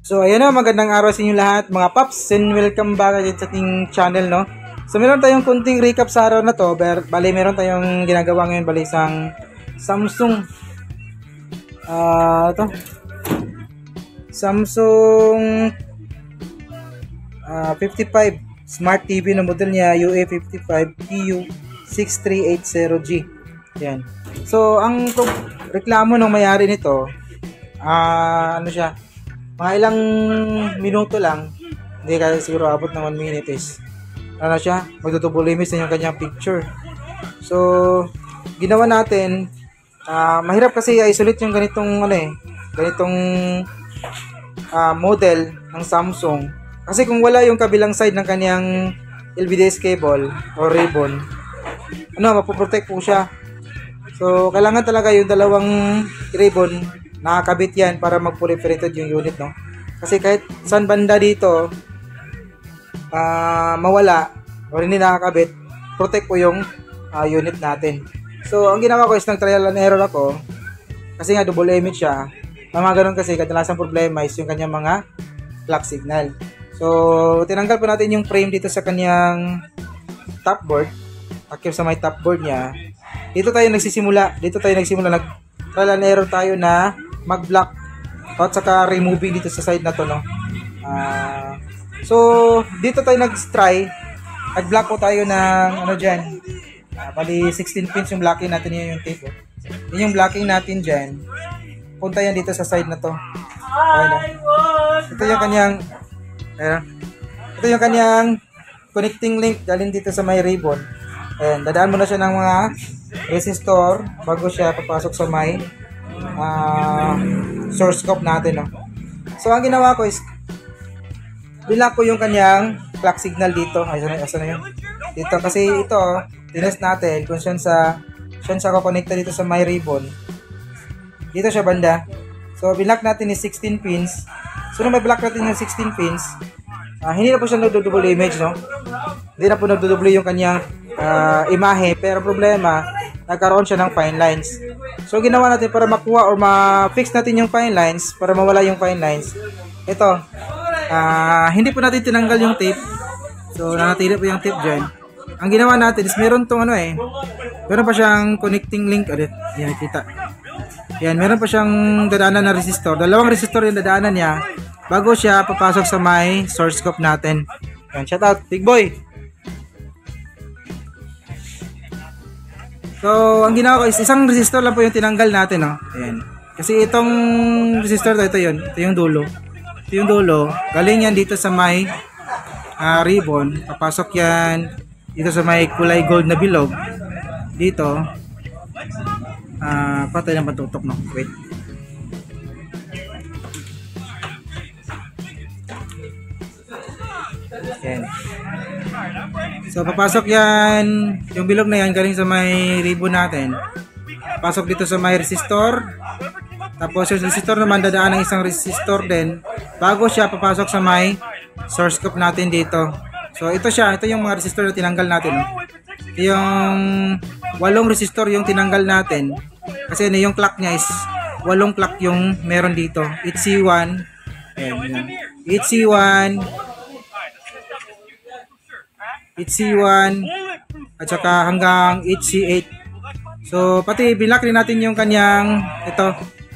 So ayan na, magandang araw sa inyo lahat mga paps, and welcome back again sa ating channel, no. So meron tayong kunting recap sa araw na to. Bali meron tayong ginagawa ngayon, bali isang Samsung ito Samsung 55 Smart TV na model niya, UA55 TU6380G. Yan. So ang reklamo ng may-ari nito, ano siya, mga ilang minuto lang, hindi kaya siguro abot ng 1 minute is ano siya, magtutubulimis na yung kanyang picture. So ginawa natin, mahirap kasi isolate yung ganitong ganitong model ng Samsung, kasi kung wala yung kabilang side ng kanyang LVDS cable o ribbon, mapoprotect po siya. So kailangan talaga yung dalawang ribbon nakakabit yan para mag-proliferated yung unit, no? Kasi kahit saan banda dito mawala o hindi nakakabit, protect po yung unit natin. So ang ginawa ko is nag-trial and error ako, kasi nga double image siya. Mga ganun kasi kadalasang problema is yung kanyang mga clock signal. So tinanggal po natin yung frame dito sa kanyang top board, akip sa may top board niya. Dito tayo nagsimula, nag-trial and error tayo na mag-block at saka removing dito sa side na to, no. So dito tayo nag-try, nag-block po tayo ng dyan, bali 16 pins yung blocking natin. Yun yung tape, yun yung blocking natin dyan. Punta yan dito sa side na to. Ito yung kanyang ito yung kanyang connecting link galing dito sa may ribbon. Ayan, dadaan mo na siya ng mga resistor bago siya papasok sa may source scope natin, no? So ang ginawa ko is binlock ko yung kanyang clock signal dito. Asa na yun? Dito, kasi ito tinest natin kung saan sa kukonekta dito sa may ribbon. Dito siya banda. So binlock natin is 16 pins. So nung may block natin yung 16 pins, hindi na po siya nagdo-double image, no? Hindi na po nagdo-double yung kanyang imahe, pero problema, nagkaroon siya ng fine lines. So ginawa natin para makuha or ma-fix natin yung fine lines, para mawala yung fine lines. Ito, hindi po natin tinanggal yung tape. So nanatili po yung tape dyan. Ang ginawa natin is meron tong meron pa siyang connecting link ulit. Yan, nakita. Yan, meron pa siyang dadaanan na resistor. Dalawang resistor yung dadaanan niya bago siya papasok sa may source scope natin. Yan, shout out, Big Boy. So, ang ginawa ko is isang resistor lang po yung tinanggal natin, no? Ayan. Kasi itong resistor ito yun. Ito yung dulo. Ito yung dulo. Galing yan dito sa may ribbon. Papasok yan dito sa may kulay gold na bilog. Dito. Patay na patutok, no? Wait. Ayan. So papasok yan, yung bilog na yan galing sa may ribbon natin, pasok dito sa may resistor. Tapos yung resistor naman dadaan ng isang resistor din bago siya papasok sa may source scope natin dito. So ito yung mga resistor na tinanggal natin, no? Ito yung 8 resistor yung tinanggal natin, kasi yung clock niya is 8 clock yung meron dito. HC1, HC1 at saka hanggang HC8. So pati binlock rin natin yung kanyang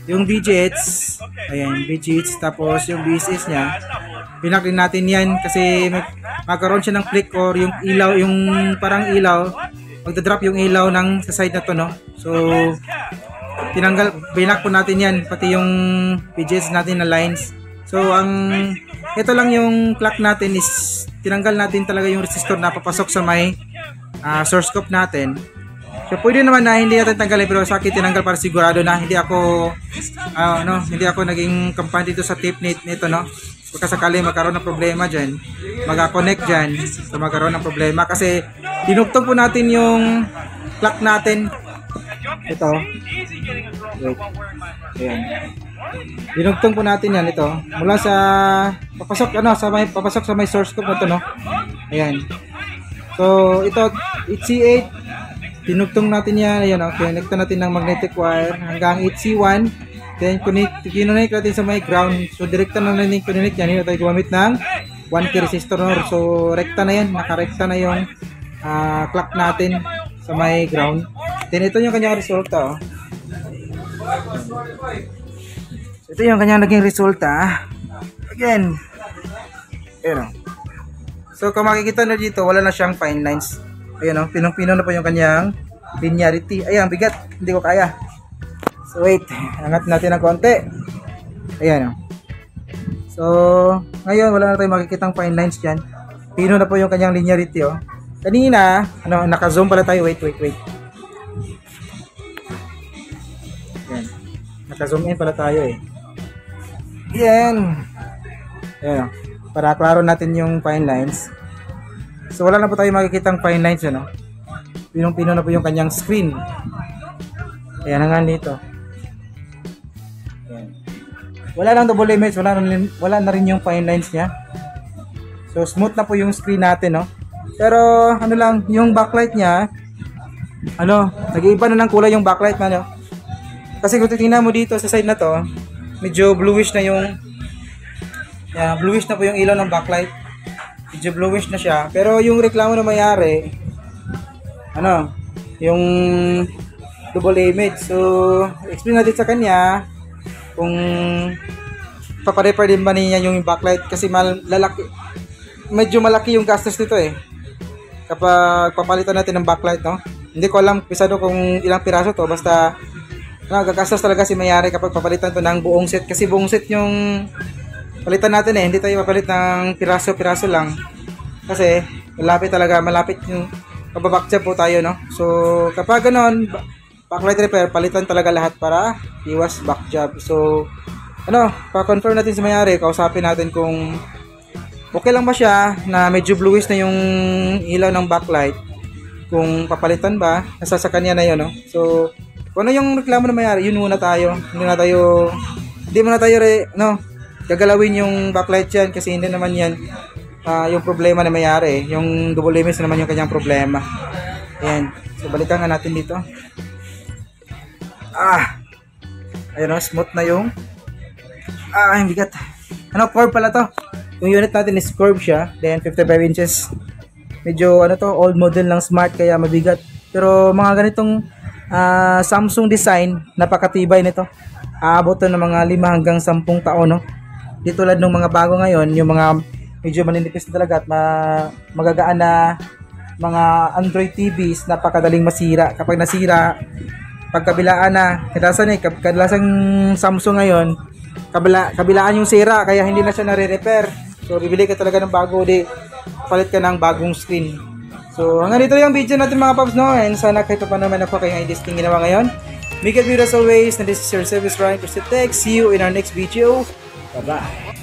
yung BGHs. Ayan, BGHs, tapos yung BSS niya. Binlock rin natin yan kasi magkaroon siya ng flick or yung ilaw, yung parang ilaw, magdadrop yung ilaw ng sa side na to, no. So binlock po natin yan, pati yung BGHs natin na lines. So ito lang yung clock natin is tinanggal natin talaga yung resistor na papasok sa may source scope natin. So pwede naman na hindi natin tanggalin, pero sa akin tinanggal para sigurado na hindi ako naging kampante dito sa tape nito, no. Baka sakali magkaroon ng problema dyan, mag-connect dyan, so magkaroon ng problema kasi dinugtong po natin yung clock natin. Ito. Wait. Ayan. Dinugtong po natin yan ito mula sa papasok sa may source scope na to, no. Ayan. So ito HC8, dinugtong natin yan. Ayan, okay. Connect natin ng magnetic wire hanggang HC1. Then, kinonect natin sa may ground. So, direkta na natin kinonect yan. Hindi na tayo gumamit ng 1K resistor. No? So, rekta na yan. Nakarekta na yung clock natin sa may ground. Then, ito yung kanyang resulta. Oh. So, ito yung kanyang naging resulta. Again. Ayan. So, kung makikita na dito, wala na siyang fine lines. Ayan, pinong-pino na po yung kanyang linearity. Ayan, bigat. Hindi ko kaya. So, wait. Angat natin ng konti. Ayan. So, ngayon, wala na tayong makikitang fine lines dyan. Pino na po yung kanyang linearity, oh. Kanina, naka-zoom pala tayo. Wait. Ayan. Naka-zoom in pala tayo, eh. Ayan. Ayan. Para klaro natin yung fine lines. So wala na po tayo makikitang fine lines yun, no? Pinong-pino na po yung kanyang screen. Ayan hanggang dito. Ayan. Wala lang double image, wala na rin yung fine lines niya. So smooth na po yung screen natin, no? Pero ano lang, yung backlight niya, nag-iiba na ng kulay yung backlight na, no? Kasi kung titingnan mo dito sa side na to, medyo bluish na yung bluish na po yung ilaw ng backlight. Medyo bluish na siya. Pero yung reklamo na mayari, yung double image. So, explain natin sa kanya kung paparepair din ba niya yung backlight. Kasi medyo malaki yung gastos nito eh. Kapag papalitan natin ng backlight, no? Hindi ko alam pisado kung ilang piraso to. Basta, gagastos talaga si mayari kapag papalitan to ng buong set. Kasi buong set yung palitan natin eh, hindi tayo mapalit ng piraso-piraso lang. Kasi malapit yung pababackjob po tayo, no? So, kapag ganoon, backlight repair, palitan talaga lahat para iwas backjob. So, pa-confirm natin sa mayari, kausapin natin kung okay lang ba siya na medyo bluish na yung ilaw ng backlight. Kung papalitan ba, nasa sa kanya na yun, no? So, kung ano yung reklamo na mayari, yun muna tayo. Hindi muna tayo gagalawin yung backlight yan kasi hindi naman yan yung problema na mayari. Yung double image naman yung kanyang problema. Ayan. So, balikan nga natin dito. Ayun, smooth na yung yung bigat. Curve pala to. Yung unit natin is curve siya. Then, 55 inches. Medyo, old model ng Smart kaya mabigat. Pero, mga ganitong Samsung design, napakatibay nito. Aabot to ng mga 5 hanggang 10 taon, no? Di tulad ng mga bago ngayon, yung mga medyo maninipis na talaga at magagaan na mga Android TVs, napakadaling masira. Kapag nasira, pagkabilaan na, kadalasang Samsung ngayon, kabilaan yung sira, kaya hindi na siya nare-repair. So, bibili ka talaga ng bago, palit ka ng bagong screen. So, hanggang dito yung video natin mga paps, no? And sana kahit pa naman ako kayo ng disting ginawa ngayon. Make it beautiful as always, and this is your service Ryan Christy Tech. See you in our next video. Bye-bye.